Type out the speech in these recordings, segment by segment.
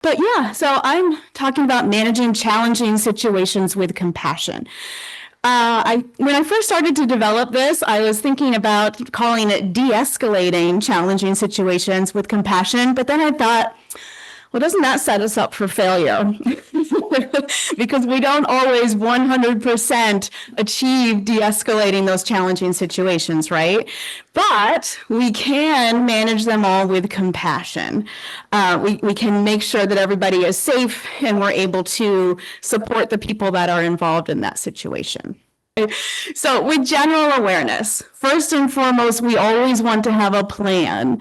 But yeah, so I'm talking about managing challenging situations with compassion. When I first started to develop this, I was thinking about calling it de-escalating challenging situations with compassion, but then I thought, well, doesn't that set us up for failure? Because we don't always 100% achieve de-escalating those challenging situations, right? But we can manage them all with compassion. We can make sure that everybody is safe and we're able to support the people that are involved in that situation. So with general awareness, first and foremost, we always want to have a plan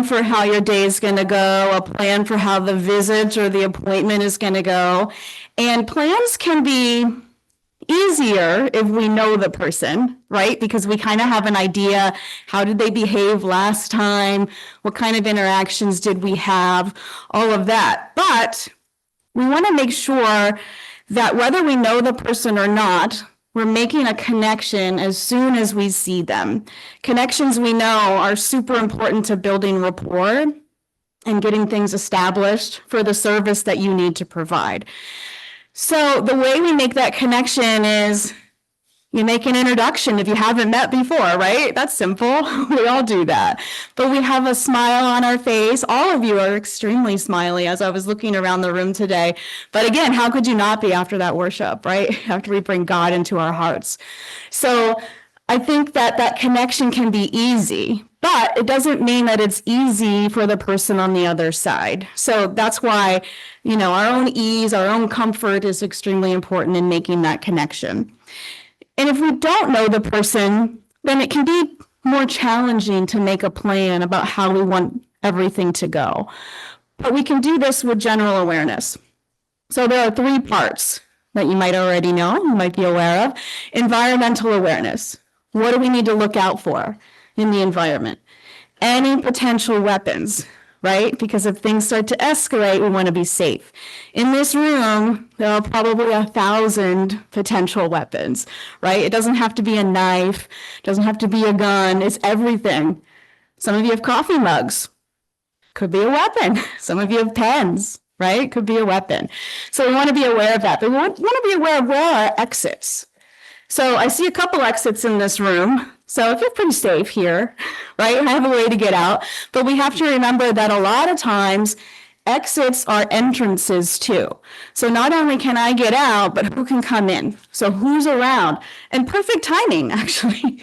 for how your day is going to go, a plan for how the visit or the appointment is going to go. And plans can be easier if we know the person, right? Because we kind of have an idea, how did they behave last time? What kind of interactions did we have? All of that. But we want to make sure that whether we know the person or not, we're making a connection as soon as we see them. Connections, we know, are super important to building rapport and getting things established for the service that you need to provide. So the way we make that connection is you make an introduction if you haven't met before, right? That's simple. We all do that. But we have a smile on our face. All of you are extremely smiley as I was looking around the room today. But again, how could you not be after that worship, right? After we bring God into our hearts. So I think that that connection can be easy, but it doesn't mean that it's easy for the person on the other side. So that's why, our own ease, our own comfort is extremely important in making that connection. And if we don't know the person, then it can be more challenging to make a plan about how we want everything to go. But we can do this with general awareness. So there are 3 parts that you might already know, you might be aware of. Environmental awareness. What do we need to look out for in the environment? Any potential weapons, right? Because if things start to escalate, we want to be safe. In this room, there are probably 1,000 potential weapons, right? It doesn't have to be a knife, it doesn't have to be a gun, it's everything. Some of you have coffee mugs, could be a weapon. Some of you have pens, right? Could be a weapon. So we want to be aware of that, but we want to be aware of where are exits. So I see a couple exits in this room. So I feel pretty safe here, right? I have a way to get out. But we have to remember that a lot of times exits are entrances too. So not only can I get out, but who can come in? So who's around? And perfect timing, actually.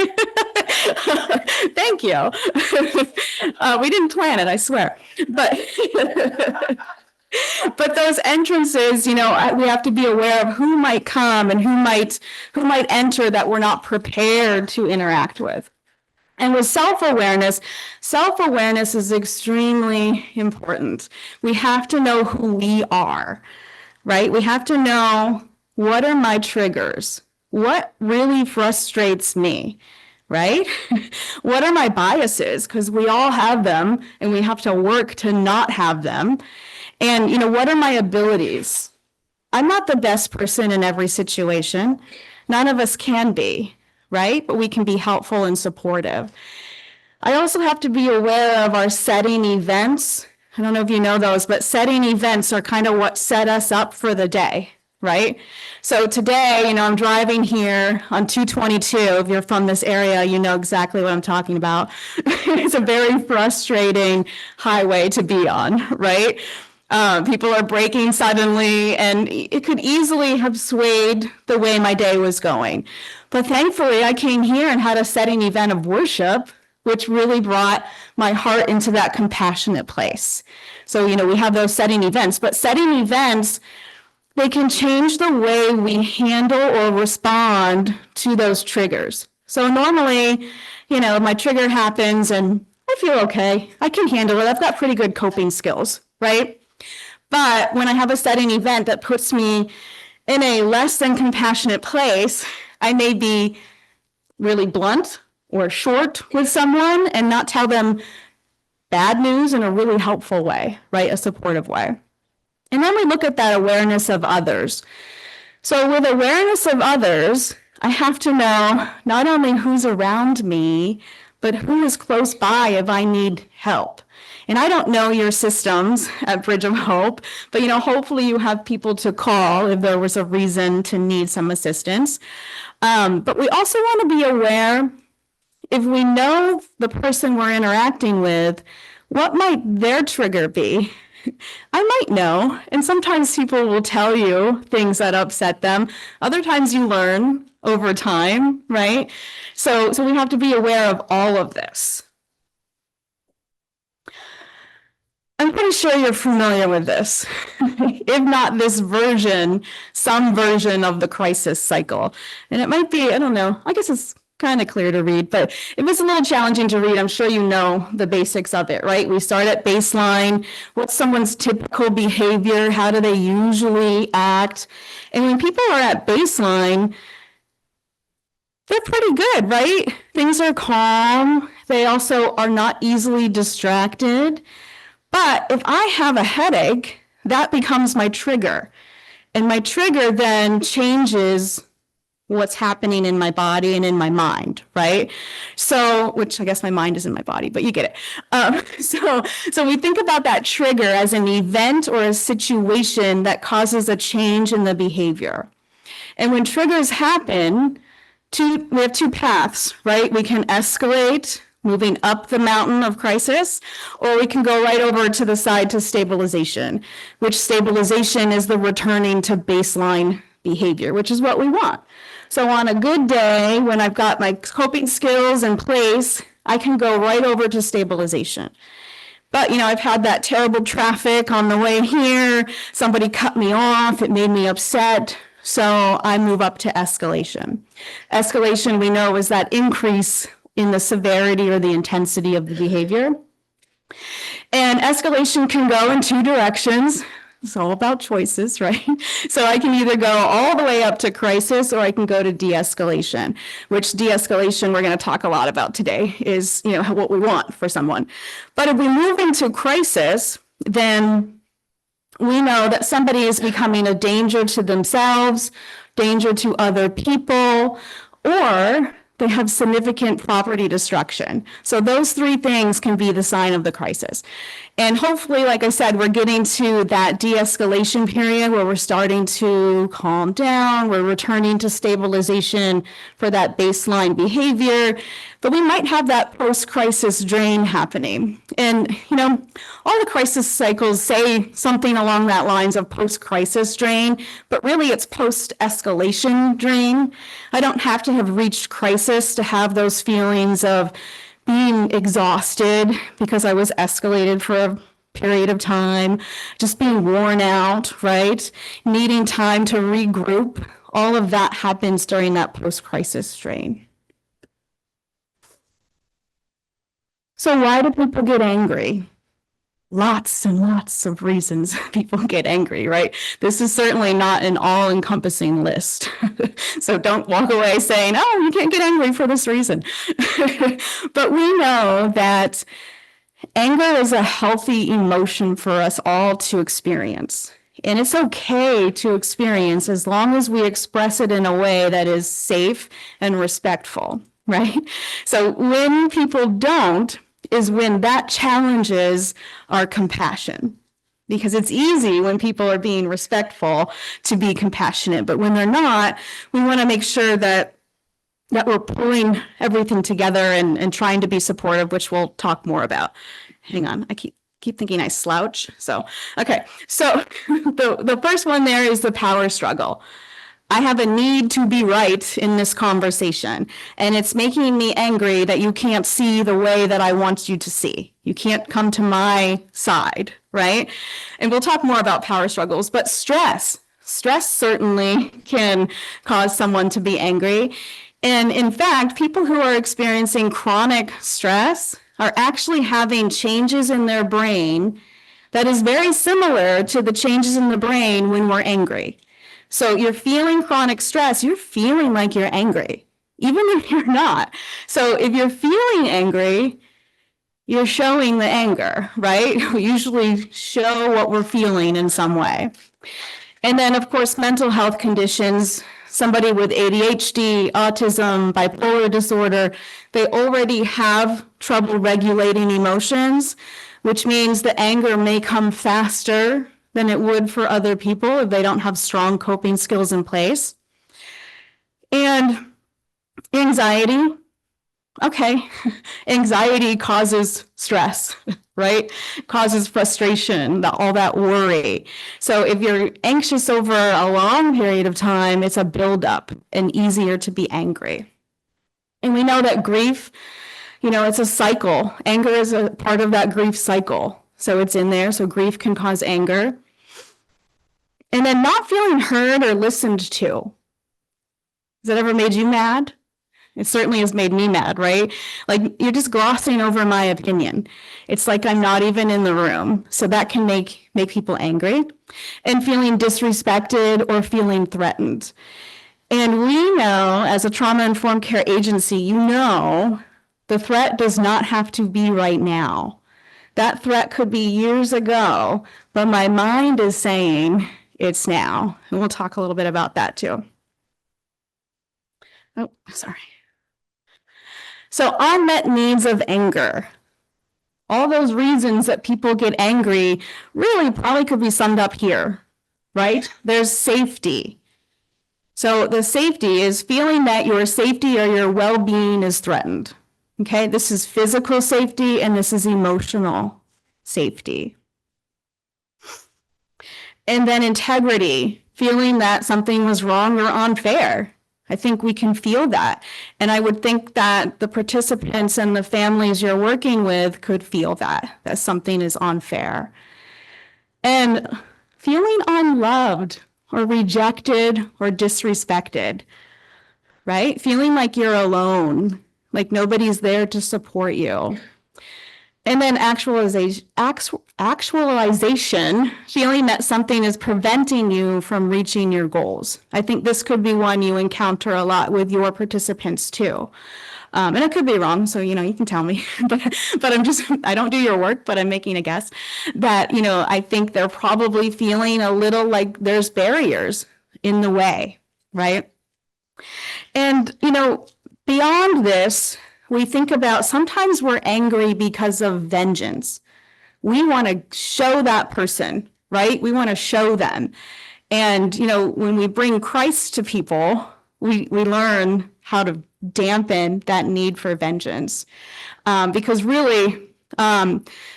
Thank you. We didn't plan it, I swear. But those entrances, we have to be aware of who might come and who might enter that we're not prepared to interact with. And with self-awareness is extremely important. We have to know who we are, right? We have to know, what are my triggers? What really frustrates me, right? What are my biases? Because we all have them and we have to work to not have them. And, what are my abilities? I'm not the best person in every situation. None of us can be, right? But we can be helpful and supportive. I also have to be aware of our setting events. I don't know if you know those, but setting events are kind of what set us up for the day, right? So today, I'm driving here on 222. If you're from this area, you know exactly what I'm talking about. It's a very frustrating highway to be on, right? People are braking suddenly, and it could easily have swayed the way my day was going. But thankfully, I came here and had a setting event of worship, which really brought my heart into that compassionate place. So, we have those setting events, but setting events, they can change the way we handle or respond to those triggers. So normally, my trigger happens and I feel okay. I can handle it. I've got pretty good coping skills, right? But when I have a setting event that puts me in a less than compassionate place, I may be really blunt or short with someone and not tell them bad news in a really helpful way, right? A supportive way. And then we look at that awareness of others. So with awareness of others, I have to know not only who's around me, but who is close by if I need help. And I don't know your systems at Bridge of Hope, but hopefully you have people to call if there was a reason to need some assistance. But we also want to be aware, if we know the person we're interacting with, what might their trigger be? I might know, and sometimes people will tell you things that upset them. Other times you learn over time, right? So we have to be aware of all of this. I'm pretty sure you're familiar with this. If not this version, some version of the crisis cycle. And it might be, I don't know, I guess it's kind of clear to read, but if it's a little challenging to read, I'm sure you know the basics of it, right? We start at baseline. What's someone's typical behavior? How do they usually act? And when people are at baseline, they're pretty good, right? Things are calm. They also are not easily distracted. But if I have a headache, that becomes my trigger. And my trigger then changes what's happening in my body and in my mind, right? So, which I guess my mind is in my body, but you get it. So we think about that trigger as an event or a situation that causes a change in the behavior. And when triggers happen, we have two paths, right? We can escalate, moving up the mountain of crisis, or we can go right over to the side to stabilization, which stabilization is the returning to baseline behavior, which is what we want. So on a good day, when I've got my coping skills in place, I can go right over to stabilization. But, I've had that terrible traffic on the way here. Somebody cut me off. It made me upset. So I move up to escalation. Escalation, we know, is that increase in the severity or the intensity of the behavior. And escalation can go in two directions. It's all about choices, right? So I can either go all the way up to crisis, or I can go to de-escalation, which de-escalation we're going to talk a lot about today is, what we want for someone. But if we move into crisis, then we know that somebody is becoming a danger to themselves, danger to other people, or they have significant property destruction. So those three things can be the sign of the crisis. And hopefully, like I said, we're getting to that de-escalation period where we're starting to calm down, we're returning to stabilization for that baseline behavior, but we might have that post-crisis drain happening. And, all the crisis cycles say something along that lines of post-crisis drain, but really it's post-escalation drain. I don't have to have reached crisis to have those feelings of being exhausted because I was escalated for a period of time, just being worn out, right? Needing time to regroup. All of that happens during that post-crisis strain. So why do people get angry? Lots and lots of reasons people get angry, right? This is certainly not an all-encompassing list. So don't walk away saying, oh, you can't get angry for this reason. But we know that anger is a healthy emotion for us all to experience. And it's okay to experience as long as we express it in a way that is safe and respectful, right? So when people don't, is when that challenges our compassion. Because it's easy when people are being respectful to be compassionate, but when they're not, we want to make sure that we're pulling everything together and trying to be supportive, which we'll talk more about. Hang on, I keep thinking I slouch. So, okay, so the first one there is the power struggle. I have a need to be right in this conversation, and it's making me angry that you can't see the way that I want you to see. You can't come to my side, right? And we'll talk more about power struggles, but stress certainly can cause someone to be angry. And in fact, people who are experiencing chronic stress are actually having changes in their brain that is very similar to the changes in the brain when we're angry. So you're feeling chronic stress, you're feeling like you're angry, even if you're not. So if you're feeling angry, you're showing the anger, right? We usually show what we're feeling in some way. And then, of course, mental health conditions, somebody with ADHD, autism, bipolar disorder, they already have trouble regulating emotions. which means the anger may come faster than it would for other people if they don't have strong coping skills in place. And anxiety. Okay, anxiety causes stress, right? Causes frustration, all that worry. So if you're anxious over a long period of time, it's a buildup and easier to be angry. And we know that grief, it's a cycle. Anger is a part of that grief cycle. So it's in there. So grief can cause anger. And then not feeling heard or listened to. Has that ever made you mad? It certainly has made me mad, right? Like, you're just glossing over my opinion. It's like I'm not even in the room. So that can make people angry. And feeling disrespected or feeling threatened. And we know, as a trauma-informed care agency, the threat does not have to be right now. That threat could be years ago, but my mind is saying it's now. And we'll talk a little bit about that too. Oh, sorry. So unmet needs of anger. All those reasons that people get angry really probably could be summed up here, right? There's safety. So the safety is feeling that your safety or your well-being is threatened. Okay, this is physical safety and this is emotional safety. And then integrity, feeling that something was wrong or unfair. I think we can feel that. And I would think that the participants and the families you're working with could feel that something is unfair. And feeling unloved or rejected or disrespected, right? Feeling like you're alone, like nobody's there to support you. And then actualization, feeling that something is preventing you from reaching your goals. I think this could be one you encounter a lot with your participants too. And I could be wrong, so, you can tell me, but I don't do your work, but I'm making a guess that, I think they're probably feeling a little like there's barriers in the way, right? And, beyond this, we think about sometimes we're angry because of vengeance. We want to show that person, right? We want to show them. And, when we bring Christ to people, we learn how to dampen that need for vengeance. Because really,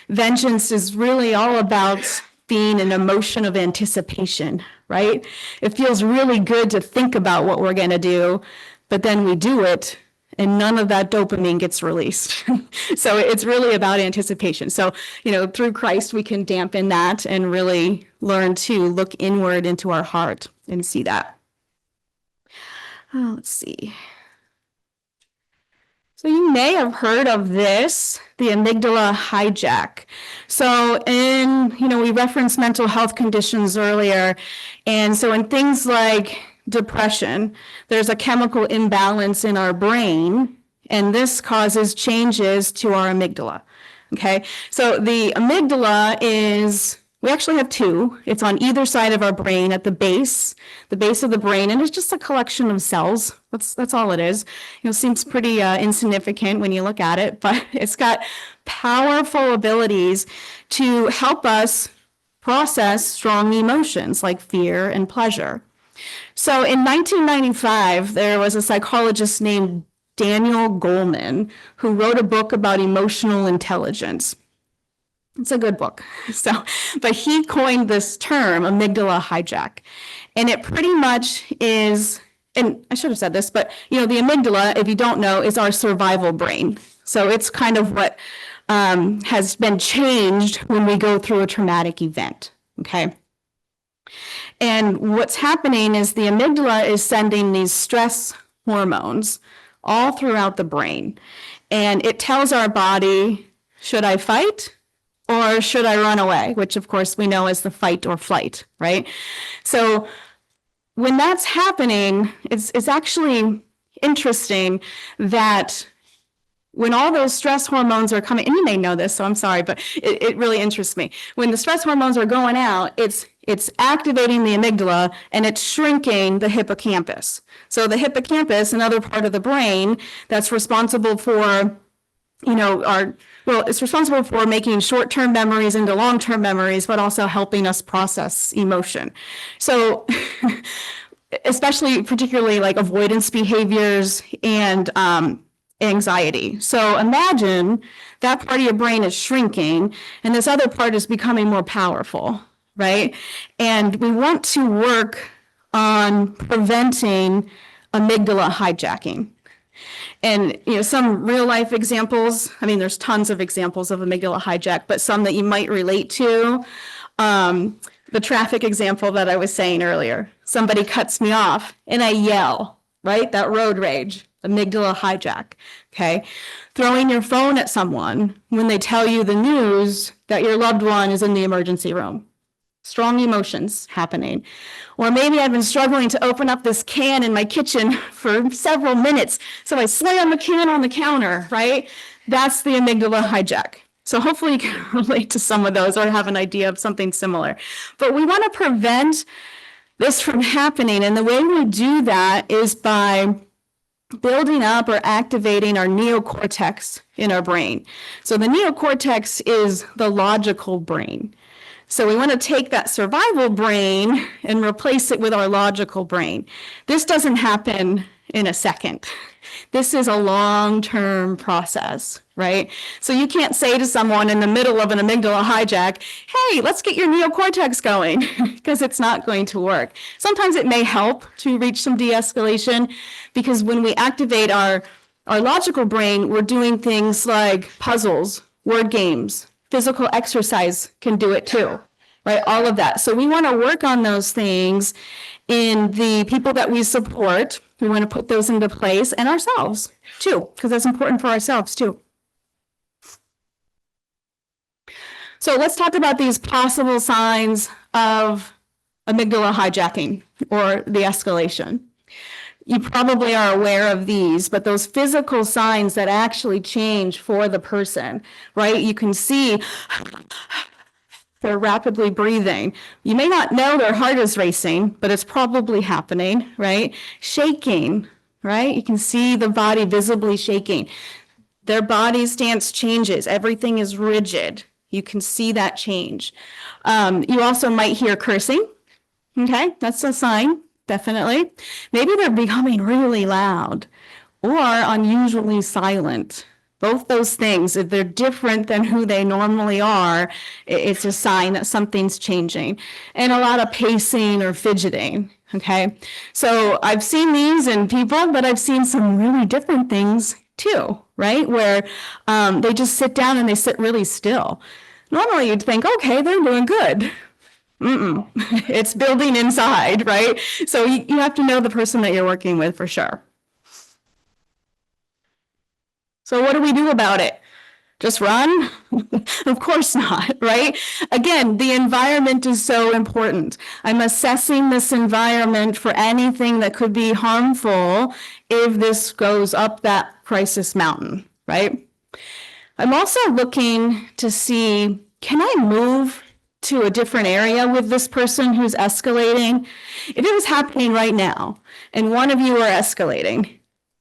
vengeance is really all about being an emotion of anticipation, right? It feels really good to think about what we're going to do, but then we do it and none of that dopamine gets released. So it's really about anticipation. So, through Christ, we can dampen that and really learn to look inward into our heart and see that. Let's see. So you may have heard of this, the amygdala hijack. So we referenced mental health conditions earlier. And so in things like depression, there's a chemical imbalance in our brain, and this causes changes to our amygdala. Okay, so the amygdala we actually have two. It's on either side of our brain at the base of the brain, and it's just a collection of cells. That's all it is. Seems pretty insignificant when you look at it, but it's got powerful abilities to help us process strong emotions like fear and pleasure. So in 1995, there was a psychologist named Daniel Goleman who wrote a book about emotional intelligence. It's a good book. But he coined this term, amygdala hijack. And it pretty much is, and I should have said this, but the amygdala, if you don't know, is our survival brain. So it's kind of what has been changed when we go through a traumatic event, okay? And what's happening is the amygdala is sending these stress hormones all throughout the brain. And it tells our body, should I fight or should I run away? Which of course we know is the fight or flight, right? So when that's happening, it's actually interesting that when all those stress hormones are coming, and you may know this, so I'm sorry, but it really interests me. When the stress hormones are going out, it's activating the amygdala and it's shrinking the hippocampus. So the hippocampus, another part of the brain that's responsible for it's responsible for making short-term memories into long-term memories, but also helping us process emotion. So especially particularly like avoidance behaviors and anxiety. So imagine that part of your brain is shrinking and this other part is becoming more powerful, right? And we want to work on preventing amygdala hijacking. And some real life examples, there's tons of examples of amygdala hijack, but some that you might relate to. The traffic example that I was saying earlier. Somebody cuts me off and I yell, right? That road rage, amygdala hijack, okay? Throwing your phone at someone when they tell you the news that your loved one is in the emergency room. Strong emotions happening. Or maybe I've been struggling to open up this can in my kitchen for several minutes, so I slam the can on the counter, right? That's the amygdala hijack. So hopefully you can relate to some of those or have an idea of something similar. But we want to prevent this from happening, and the way we do that is by building up or activating our neocortex in our brain. So the neocortex is the logical brain. So we want to take that survival brain and replace it with our logical brain. This doesn't happen in a second. This is a long-term process, right? So you can't say to someone in the middle of an amygdala hijack, hey, let's get your neocortex going, because it's not going to work. Sometimes it may help to reach some de-escalation, because when we activate our logical brain, we're doing things like puzzles, word games, physical exercise can do it too, right? All of that. So we want to work on those things in the people that we support. We want to put those into place, and ourselves too, because that's important for ourselves too. So let's talk about these possible signs of amygdala hijacking or the escalation. You probably are aware of these, but those physical signs that actually change for the person, right? You can see they're rapidly breathing. You may not know their heart is racing, but it's probably happening, right? Shaking, right? You can see the body visibly shaking. Their body stance changes. Everything is rigid. You can see that change. You also might hear cursing. Okay, that's a sign, definitely. Maybe they're becoming really loud or unusually silent. Both those things, if they're different than who they normally are, it's a sign that something's changing. And a lot of pacing or fidgeting, okay? So I've seen these in people, but I've seen some really different things too, right? Where they just sit down and they sit really still. Normally you'd think, okay, they're doing good. It's building inside, right? So you have to know the person that you're working with for sure. So what do we do about it? Just run? Of course not, right? Again, the environment is so important. I'm assessing this environment for anything that could be harmful if this goes up that crisis mountain, right? I'm also looking to see, can I move to a different area with this person who's escalating? If it was happening right now and one of you are escalating,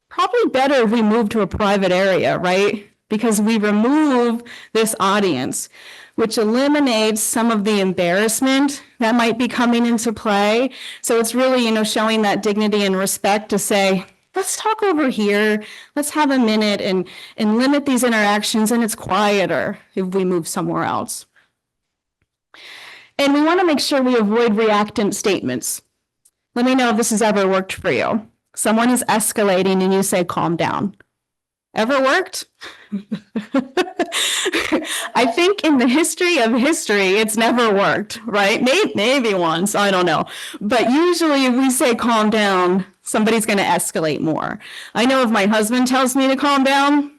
probably better if we move to a private area, right? Because we remove this audience, which eliminates some of the embarrassment that might be coming into play. So it's really, showing that dignity and respect to say, let's talk over here, let's have a minute and limit these interactions, and it's quieter if we move somewhere else. And we want to make sure we avoid reactant statements. Let me know if this has ever worked for you. Someone is escalating and you say, calm down. Ever worked? I think in the history of history, it's never worked, right? Maybe once, I don't know. But usually if we say calm down, somebody's going to escalate more. I know if my husband tells me to calm down,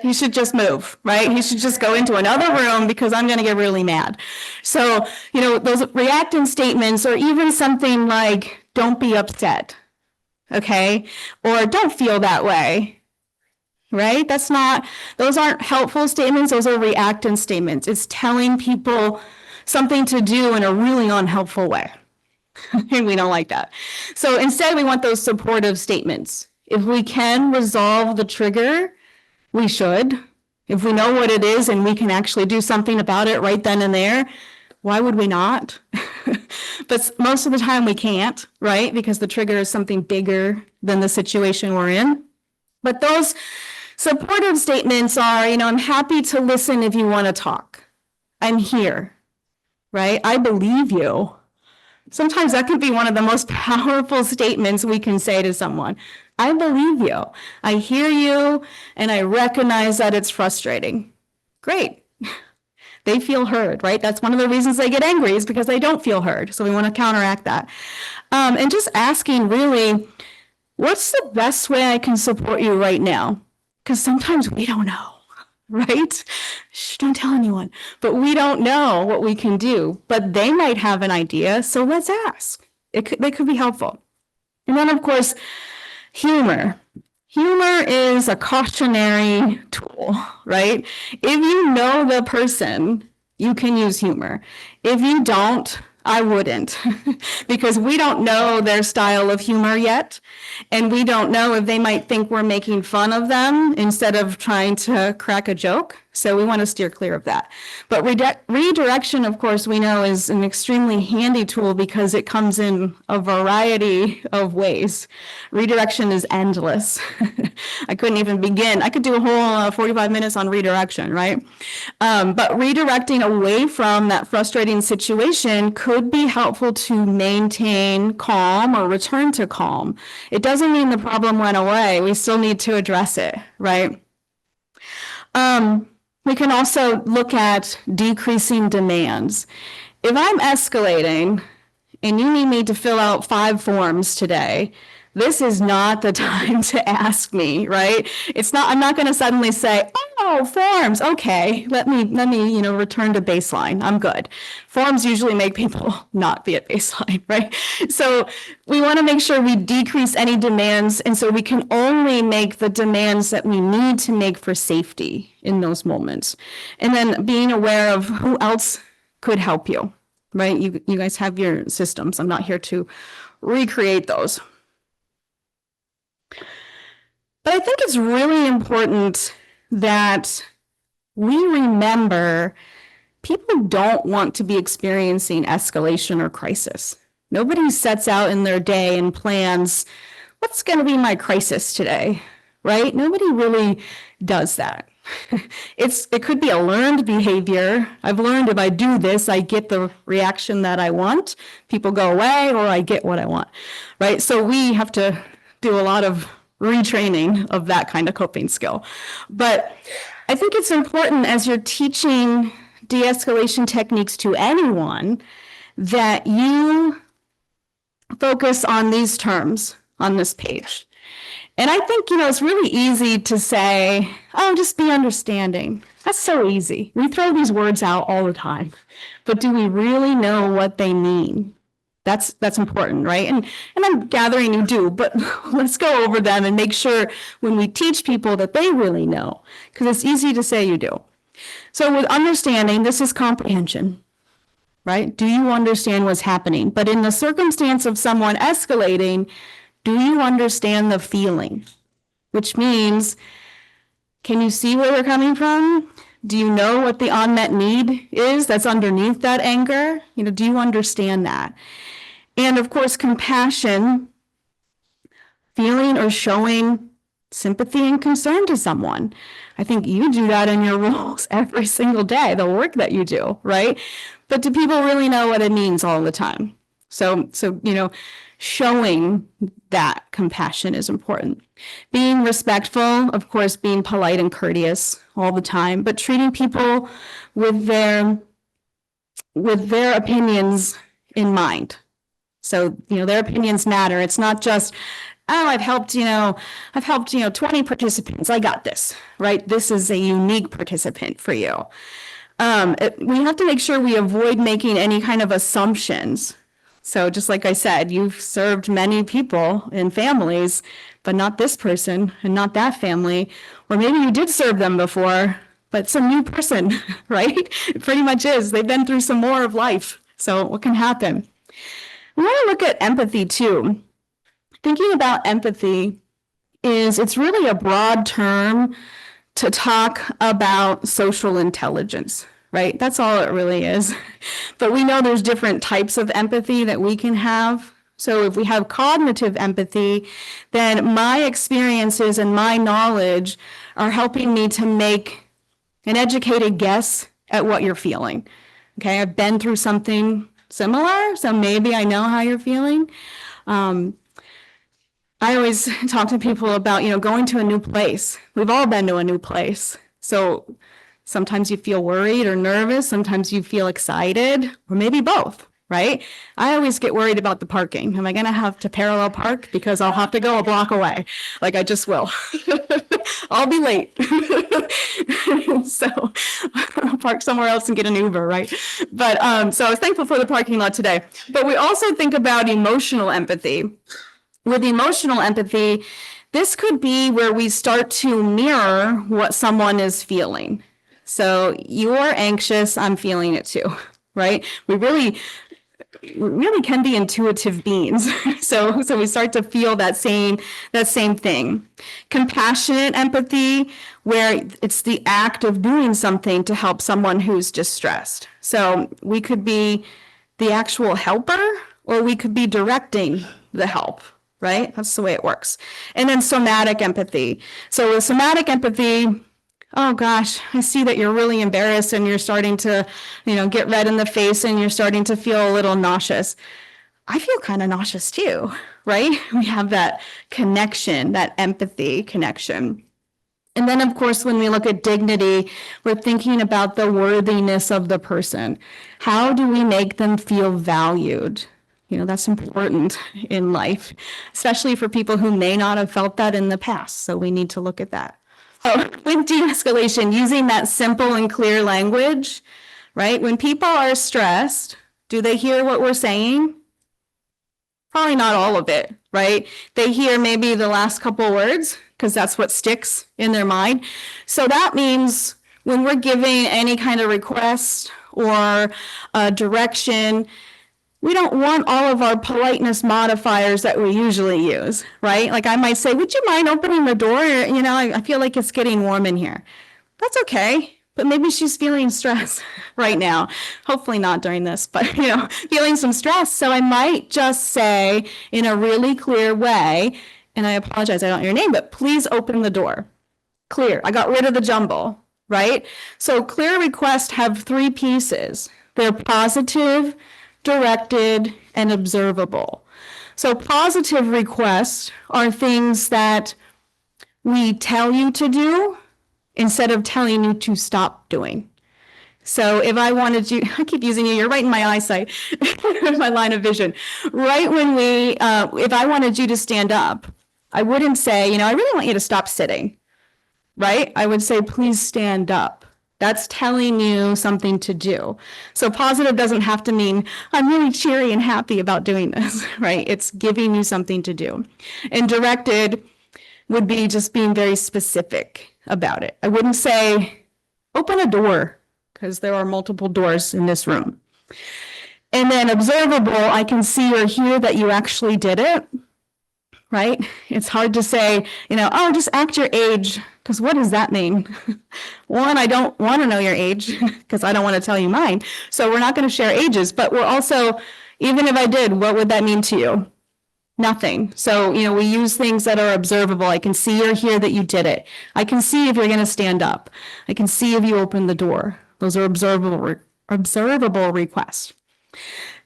he should just move, right? He should just go into another room because I'm going to get really mad. So, those reactant statements, or even something like, don't be upset. Okay? Or don't feel that way, right? Those aren't helpful statements. Those are reactant statements. It's telling people something to do in a really unhelpful way. And we don't like that. So instead, we want those supportive statements. If we can resolve the trigger, we should. If we know what it is and we can actually do something about it right then and there, why would we not? But most of the time we can't, right? Because the trigger is something bigger than the situation we're in. But those supportive statements are, I'm happy to listen if you want to talk. I'm here, right? I believe you. Sometimes that could be one of the most powerful statements we can say to someone. I believe you. I hear you, and I recognize that it's frustrating. Great. They feel heard, right? That's one of the reasons they get angry, is because they don't feel heard. So we want to counteract that. And just asking, really, what's the best way I can support you right now? Because sometimes we don't know, right? Shh, don't tell anyone. But we don't know what we can do. But they might have an idea, so let's ask. They could be helpful. And then, of course, humor. Humor is a cautionary tool, right? If you know the person, you can use humor. If you don't, I wouldn't, because we don't know their style of humor yet, and we don't know if they might think we're making fun of them instead of trying to crack a joke. So we want to steer clear of that. But redirection, of course, we know is an extremely handy tool because it comes in a variety of ways. Redirection is endless. I couldn't even begin. I could do a whole 45 minutes on redirection, right? But redirecting away from that frustrating situation could be helpful to maintain calm or return to calm. It doesn't mean the problem went away. We still need to address it, right? We can also look at decreasing demands. If I'm escalating and you need me to fill out 5 forms today, this is not the time to ask me, right? I'm not going to suddenly say, oh, forms, okay, let me, return to baseline. I'm good. Forms usually make people not be at baseline, right? So we want to make sure we decrease any demands, and so we can only make the demands that we need to make for safety in those moments. And then being aware of who else could help you, right? You guys have your systems. I'm not here to recreate those. But I think it's really important that we remember people don't want to be experiencing escalation or crisis. Nobody sets out in their day and plans, what's going to be my crisis today, right? Nobody really does that. It could be a learned behavior. I've learned if I do this, I get the reaction that I want. People go away, or I get what I want, right? So we have to do a lot of retraining of that kind of coping skill. But I think it's important as you're teaching de-escalation techniques to anyone that you focus on these terms on this page. And I think, it's really easy to say, oh, just be understanding. That's so easy. We throw these words out all the time. But do we really know what they mean? That's important, right? And I'm gathering you do, but let's go over them and make sure when we teach people that they really know, because it's easy to say you do. So with understanding, this is comprehension, right? Do you understand what's happening? But in the circumstance of someone escalating, do you understand the feeling? Which means, can you see where they're coming from? Do you know what the unmet need is that's underneath that anger? Do you understand that? And of course, compassion, feeling or showing sympathy and concern to someone. I think you do that in your roles every single day, the work that you do, right? But do people really know what it means all the time? So showing that compassion is important. Being respectful, of course, being polite and courteous all the time, but treating people with their opinions in mind. So, their opinions matter. It's not just, oh, I've helped 20 participants. I got this, right? This is a unique participant for you. We have to make sure we avoid making any kind of assumptions. So just like I said, you've served many people in families, but not this person and not that family. Or maybe you did serve them before, but it's a new person, right? It pretty much is. They've been through some more of life. So what can happen? We want to look at empathy too. Thinking about empathy it's really a broad term to talk about social intelligence, right? That's all it really is. But we know there's different types of empathy that we can have. So if we have cognitive empathy, then my experiences and my knowledge are helping me to make an educated guess at what you're feeling. Okay, I've been through something similar, so maybe I know how you're feeling. I always talk to people about, going to a new place. We've all been to a new place. So sometimes you feel worried or nervous. Sometimes you feel excited, or maybe both, right? I always get worried about the parking. Am I going to have to parallel park? Because I'll have to go a block away. Like I just will. I'll be late. So I'll park somewhere else and get an Uber, right? But so I was thankful for the parking lot today. But we also think about emotional empathy. With emotional empathy, this could be where we start to mirror what someone is feeling. So you're anxious, I'm feeling it too, right? We really can be intuitive beings. So we start to feel that same thing. Compassionate empathy, where it's the act of doing something to help someone who's distressed. So we could be the actual helper, or we could be directing the help. Right? That's the way it works. And then somatic empathy. So with somatic empathy, oh gosh, I see that you're really embarrassed and you're starting to, get red in the face and you're starting to feel a little nauseous. I feel kind of nauseous too, right? We have that connection, that empathy connection. And then, of course, when we look at dignity, we're thinking about the worthiness of the person. How do we make them feel valued? That's important in life, especially for people who may not have felt that in the past. So we need to look at that. Oh, with de-escalation, using that simple and clear language, right? When people are stressed, do they hear what we're saying? Probably not all of it, right? They hear maybe the last couple words because that's what sticks in their mind. So that means when we're giving any kind of request or direction, we don't want all of our politeness modifiers that we usually use, right? Like I might say, would you mind opening the door? I feel like it's getting warm in here. That's okay, but maybe she's feeling stress right now. Hopefully not during this, but feeling some stress. So I might just say in a really clear way, and I apologize, I don't know your name, but please open the door. Clear, I got rid of the jumble, right? So clear requests have 3 pieces. They're positive, directed, and observable. So positive requests are things that we tell you to do instead of telling you to stop doing. So if I wanted you, I keep using you, you're right in my eyesight, my line of vision. Right when if I wanted you to stand up, I wouldn't say, I really want you to stop sitting, right? I would say, please stand up. That's telling you something to do. So positive doesn't have to mean I'm really cheery and happy about doing this, right? It's giving you something to do. And directed would be just being very specific about it. I wouldn't say open a door because there are multiple doors in this room. And then observable, I can see or hear that you actually did it, right? It's hard to say, oh, just act your age. Because what does that mean? One, I don't want to know your age because I don't want to tell you mine. So we're not going to share ages, but we're also, even if I did, what would that mean to you? Nothing. So, we use things that are observable. I can see or hear that you did it. I can see if you're going to stand up. I can see if you open the door. Those are observable requests.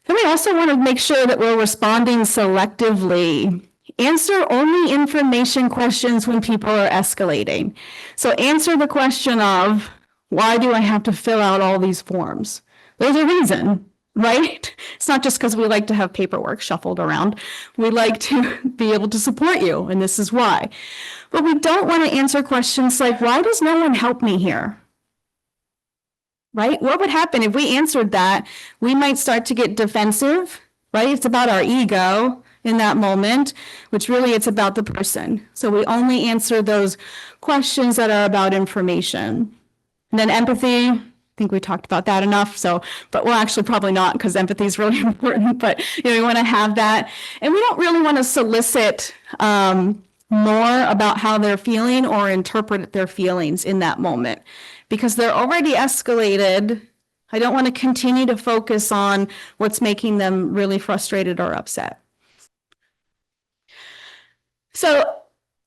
Then we also want to make sure that we're responding selectively. Answer only information questions when people are escalating. So answer the question of, why do I have to fill out all these forms? There's a reason, right? It's not just because we like to have paperwork shuffled around. We like to be able to support you, and this is why. But we don't want to answer questions like, why does no one help me here? Right? What would happen if we answered that? We might start to get defensive, right? It's about our ego in that moment, which really it's about the person. So we only answer those questions that are about information. And then empathy, I think we talked about that enough. But we'll actually probably not because empathy is really important, but we want to have that. And we don't really want to solicit more about how they're feeling or interpret their feelings in that moment. Because they're already escalated, I don't want to continue to focus on what's making them really frustrated or upset. So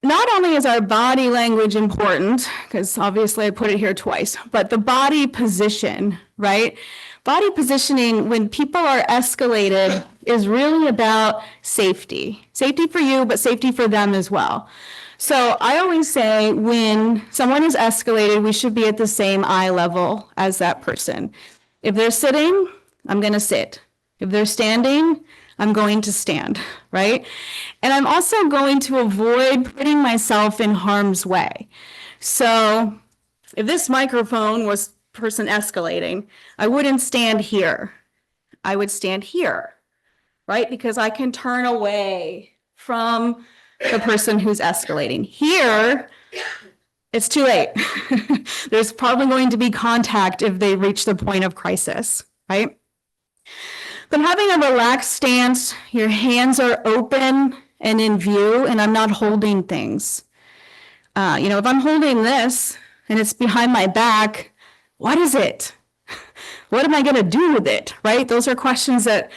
not only is our body language important, because obviously I put it here twice, but the body position, right? Body positioning when people are escalated is really about safety. Safety for you, but safety for them as well. So I always say when someone is escalated, we should be at the same eye level as that person. If they're sitting, I'm going to sit. If they're standing, I'm going to stand, right? And I'm also going to avoid putting myself in harm's way. So if this microphone was person escalating, I wouldn't stand here. I would stand here, right? Because I can turn away from the person who's escalating. Here, it's too late. There's probably going to be contact if they reach the point of crisis, right? But having a relaxed stance, your hands are open and in view, and I'm not holding things. If I'm holding this and it's behind my back, what is it? What am I going to do with it, right? Those are questions that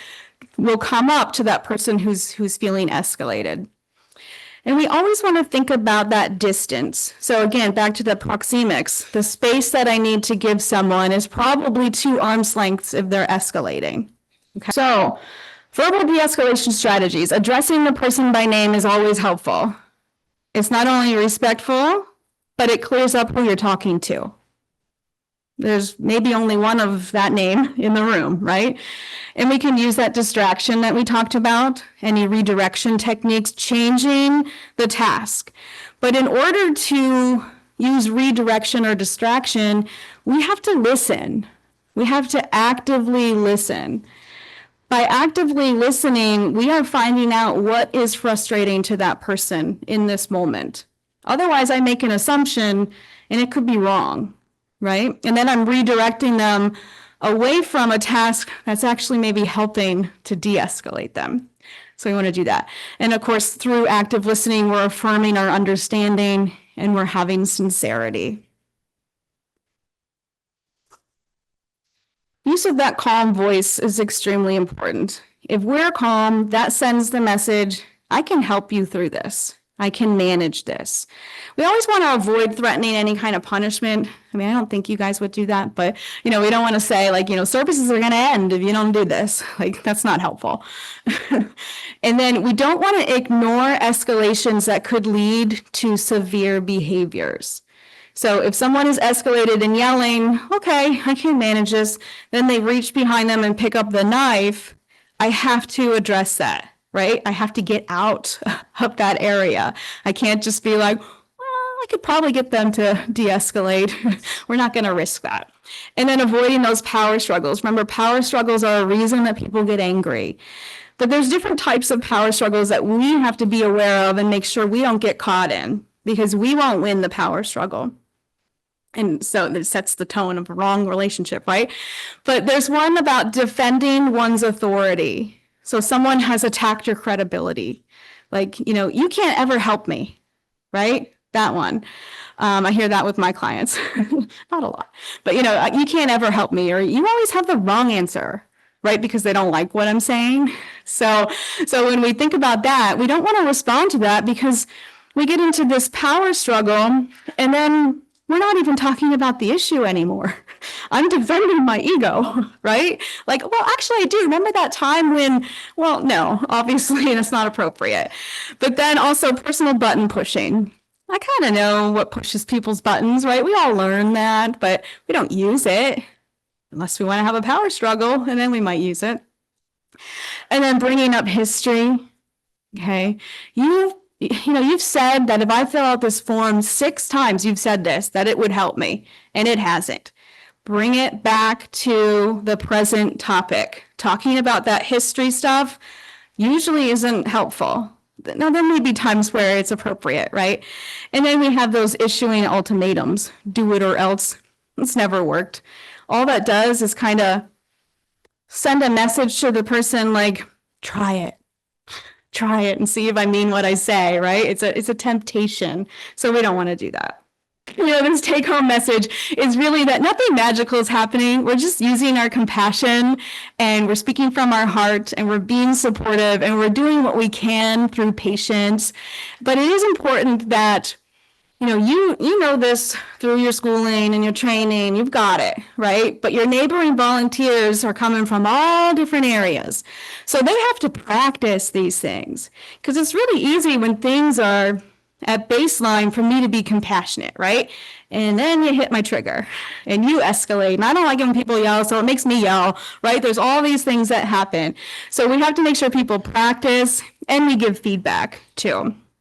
will come up to that person who's feeling escalated. And we always want to think about that distance. So again, back to the proxemics, the space that I need to give someone is probably 2 arms lengths if they're escalating. Okay. So verbal de-escalation strategies, addressing the person by name is always helpful. It's not only respectful, but it clears up who you're talking to. There's maybe only one of that name in the room, right? And we can use that distraction that we talked about, any redirection techniques, changing the task. But in order to use redirection or distraction, we have to listen. We have to actively listen. By actively listening, we are finding out what is frustrating to that person in this moment. Otherwise, I make an assumption and it could be wrong, right? And then I'm redirecting them away from a task that's actually maybe helping to de-escalate them. So we want to do that. And of course, through active listening, we're affirming our understanding and we're having sincerity. Use of that calm voice is extremely important. If we're calm, that sends the message, I can help you through this. I can manage this. We always want to avoid threatening any kind of punishment. I mean, I don't think you guys would do that, but we don't want to say services are going to end if you don't do this. That's not helpful. And then we don't want to ignore escalations that could lead to severe behaviors. So if someone is escalated and yelling, okay, I can manage this, then they reach behind them and pick up the knife, I have to address that, right? I have to get out of that area. I can't just be like, well, I could probably get them to de-escalate. We're not going to risk that. And then avoiding those power struggles. Remember, power struggles are a reason that people get angry. But there's different types of power struggles that we have to be aware of and make sure we don't get caught in, because we won't win the power struggle. And so it sets the tone of a wrong relationship, right? But there's one about defending one's authority. So someone has attacked your credibility. You can't ever help me, right? That one. I hear that with my clients. Not a lot. But, you can't ever help me, or you always have the wrong answer, right? Because they don't like what I'm saying. So when we think about that, we don't want to respond to that, because we get into this power struggle and then we're not even talking about the issue anymore. I'm defending my ego, right? Actually, I do. Remember that time when, no, obviously, it's not appropriate. But then also personal button pushing. I kind of know what pushes people's buttons, right? We all learn that, but we don't use it unless we want to have a power struggle, and then we might use it. And then bringing up history, okay? You've said that if I fill out this form 6 times, you've said this, that it would help me, and it hasn't. Bring it back to the present topic. Talking about that history stuff usually isn't helpful. Now, there may be times where it's appropriate, right? And then we have those issuing ultimatums, do it or else. It's never worked. All that does is kind of send a message to the person try it. try it and see if I mean what I say, right? It's a temptation. So we don't want to do that. This take-home message is really that nothing magical is happening. We're just using our compassion, and we're speaking from our heart, and we're being supportive, and we're doing what we can through patience. But it is important that you know this through your schooling and your training, you've got it, right? But your neighboring volunteers are coming from all different areas. So they have to practice these things, because it's really easy when things are at baseline for me to be compassionate, right? And then you hit my trigger and you escalate. And I don't like it when people yell, so it makes me yell, right? There's all these things that happen. So we have to make sure people practice and we give feedback too.